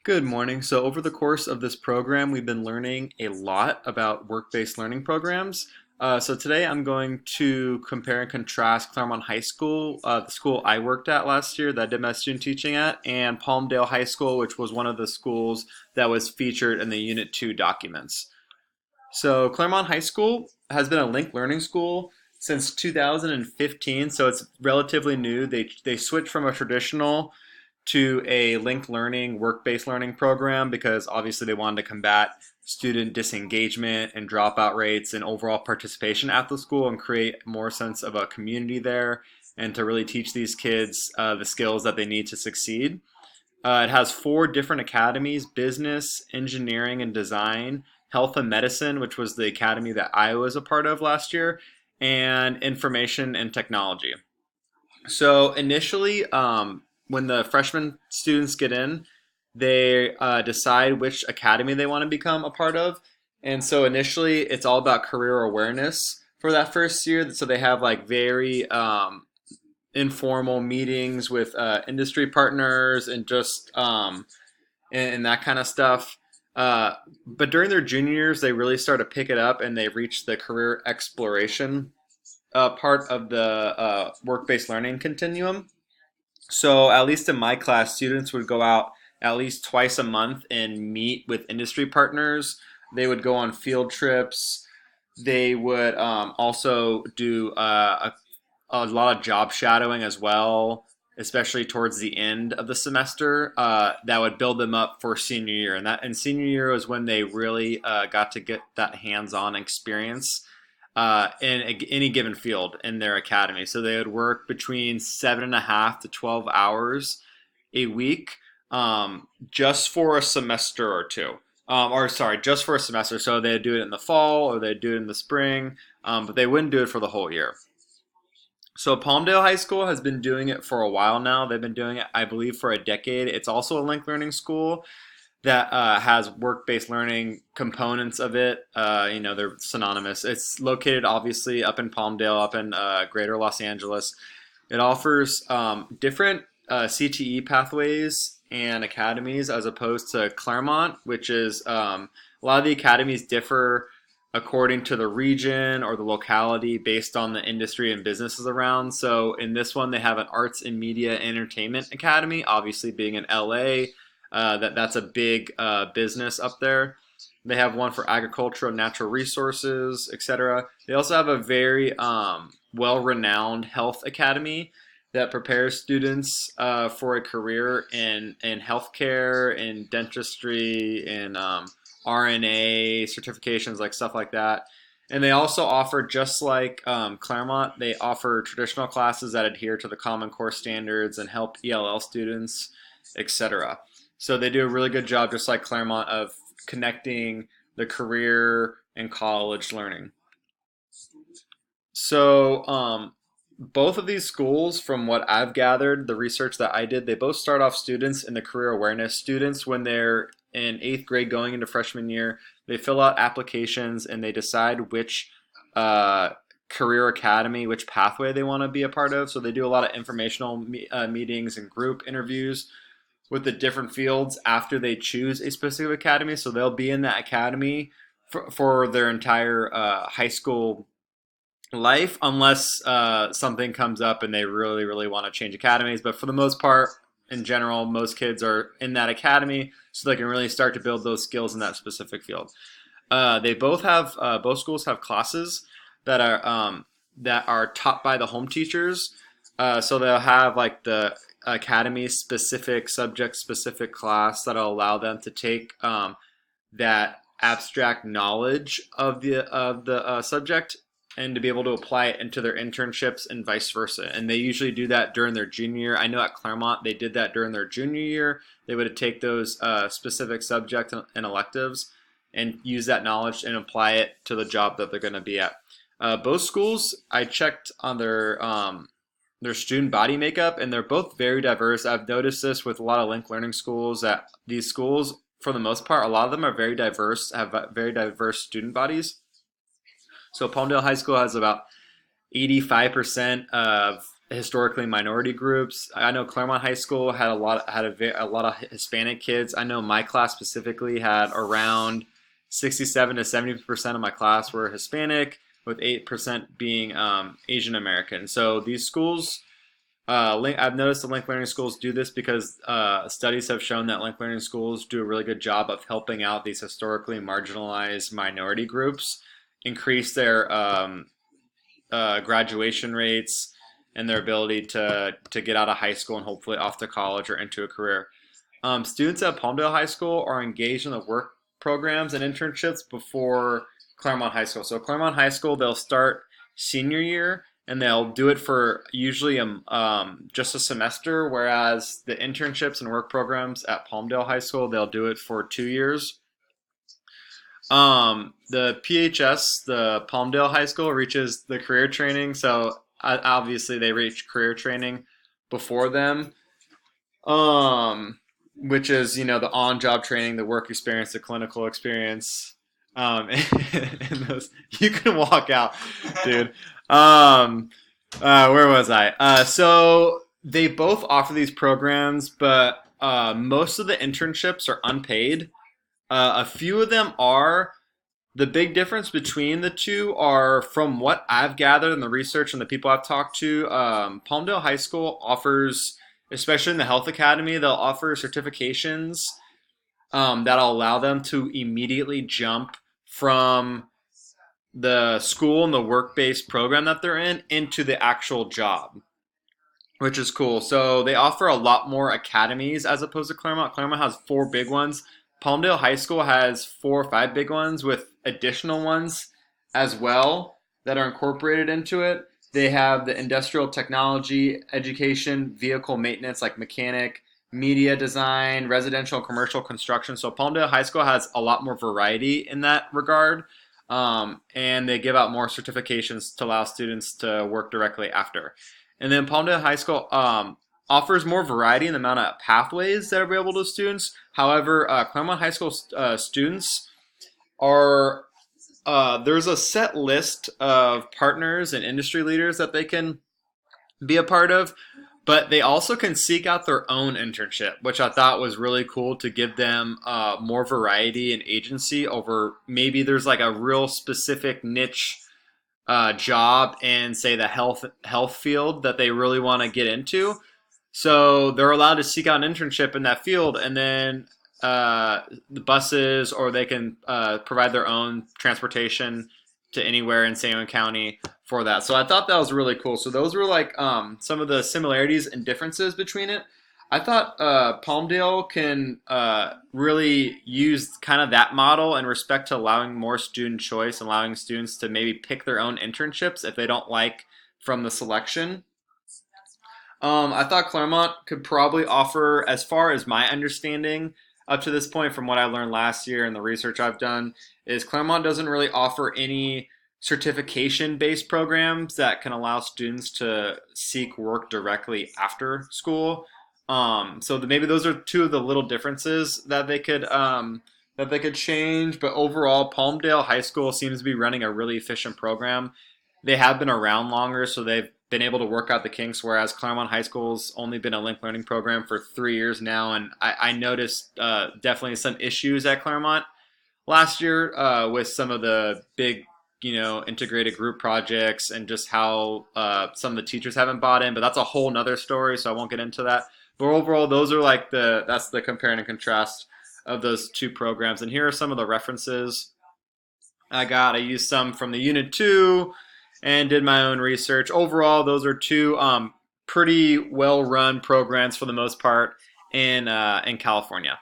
Good morning. So, over the course of this program, we've been learning a lot about work-based learning programs. So, today I'm going to compare and contrast Claremont High School, the school I worked at last year that I did my student teaching at, and Palmdale High School, which was one of the schools that was featured in the Unit 2 documents. So, Claremont High School has been a linked learning school since 2015, so it's relatively new. They switched from a traditional to a linked learning, work-based learning program because obviously they wanted to combat student disengagement and dropout rates and overall participation at the school and create more sense of a community there and to really teach these kids the skills that they need to succeed. It has four different academies: business, engineering and design, health and medicine, which was the academy that I was a part of last year, and information and technology. So initially, when the freshman students get in, they decide which academy they want to become a part of. And so initially, it's all about career awareness for that first year. So they have like very informal meetings with industry partners and just and that kind of stuff. But during their junior years, they really start to pick it up and they reach the career exploration part of the work-based learning continuum. So, at least in my class, students would go out at least twice a month and meet with industry partners. They would go on field trips. They would also do a lot of job shadowing as well, especially towards the end of the semester. That would build them up for senior year, and senior year was when they really got to get that hands-on experience in any given field in their academy. So they would work between 7.5 to 12 hours a week, just for a semester or two. Or sorry, just for a semester. So they'd do it in the fall or they'd do it in the spring, but they wouldn't do it for the whole year. So Palmdale High School has been doing it for a while now. They've been doing it, I believe, for a decade. It's also a linked learning school that has work-based learning components of it. They're synonymous. It's located obviously up in Palmdale, up in Greater Los Angeles. It offers different CTE pathways and academies as opposed to Claremont, which is a lot of the academies differ according to the region or the locality based on the industry and businesses around. So in this one, they have an Arts and Media Entertainment Academy, obviously being in LA. That's a big business up there. They have one for agriculture and natural resources, etc. They also have a very well-renowned health academy that prepares students for a career in healthcare, in dentistry, in RNA certifications, like stuff like that. And they also offer, just like Claremont, they offer traditional classes that adhere to the Common Core standards and help ELL students, etc. So they do a really good job, just like Claremont, of connecting the career and college learning. So both of these schools, from what I've gathered, the research that I did, they both start off students in the career awareness. Students, when they're in eighth grade going into freshman year, they fill out applications and they decide which career academy, which pathway they want to be a part of. So they do a lot of informational meetings and group interviews with the different fields after they choose a specific academy. So they'll be in that academy for their entire high school life, unless something comes up and they really, really want to change academies. But for the most part, in general, most kids are in that academy so they can really start to build those skills in that specific field. They both have both schools have classes that are taught by the home teachers. So they'll have like the academy specific, subject specific class that'll allow them to take that abstract knowledge of the subject and to be able to apply it into their internships and vice versa. And they usually do that during their junior year. I know at Claremont they did that during their junior year. They would take those specific subjects and electives and use that knowledge and apply it to the job that they're going to be at. Both schools, I checked on their student body makeup, and they're both very diverse. I've noticed this with a lot of linked learning schools, that these schools, for the most part, a lot of them are very diverse, have very diverse student bodies. So Palmdale High School has about 85% of historically minority groups. I know Claremont High School had a lot of Hispanic kids. I know my class specifically had around 67 to 70% of my class were Hispanic, with 8% being Asian American. So these schools, I've noticed the Link Learning schools do this because studies have shown that Link Learning schools do a really good job of helping out these historically marginalized minority groups, increase their graduation rates and their ability to get out of high school and hopefully off to college or into a career. Students at Palmdale High School are engaged in the work programs and internships before Claremont High School. So Claremont High School, they'll start senior year and they'll do it for usually just a semester, whereas the internships and work programs at Palmdale High School, they'll do it for 2 years. The PHS, the Palmdale High School, reaches the career training, so obviously they reach career training before them, which is, the on-job training, the work experience, the clinical experience. And those, you can walk out, dude. Where was I? So they both offer these programs, but most of the internships are unpaid. A few of them are. The big difference between the two are, from what I've gathered in the research and the people I've talked to, Palmdale High School offers, especially in the Health Academy, they'll offer certifications that'll allow them to immediately jump from the school and the work-based program that they're in into the actual job, which is cool. So they offer a lot more academies as opposed to Claremont. Claremont has 4 big ones. Palmdale High School has 4 or 5 big ones with additional ones as well that are incorporated into it. They have the industrial technology, education, vehicle maintenance like mechanic, media design, residential and commercial construction. So Palmdale High School has a lot more variety in that regard. And they give out more certifications to allow students to work directly after. And then Palmdale High School offers more variety in the amount of pathways that are available to students. However, Claremont High School students are, there's a set list of partners and industry leaders that they can be a part of, but they also can seek out their own internship, which I thought was really cool to give them more variety and agency over, maybe there's like a real specific niche job in, say, the health field that they really want to get into. So they're allowed to seek out an internship in that field, and then the buses, or they can provide their own transportation to anywhere in San Juan County for that. So I thought that was really cool. So those were like some of the similarities and differences between it. I thought Palmdale can really use kind of that model in respect to allowing more student choice, allowing students to maybe pick their own internships if they don't like from the selection. I thought Claremont could probably offer, as far as my understanding up to this point from what I learned last year and the research I've done, is Claremont doesn't really offer any certification-based programs that can allow students to seek work directly after school. So maybe those are 2 of the little differences that they could change. But overall, Palmdale High School seems to be running a really efficient program. They have been around longer, so they've been able to work out the kinks, whereas Claremont High School's only been a Link Learning program for 3 years now, and I noticed definitely some issues at Claremont last year with some of the big, integrated group projects and just how some of the teachers haven't bought in, but that's a whole nother story, so I won't get into that. But overall, those are like that's the compare and contrast of those 2 programs. And here are some of the references I used some from the Unit 2 and did my own research. Overall, those are 2 pretty well-run programs for the most part in California.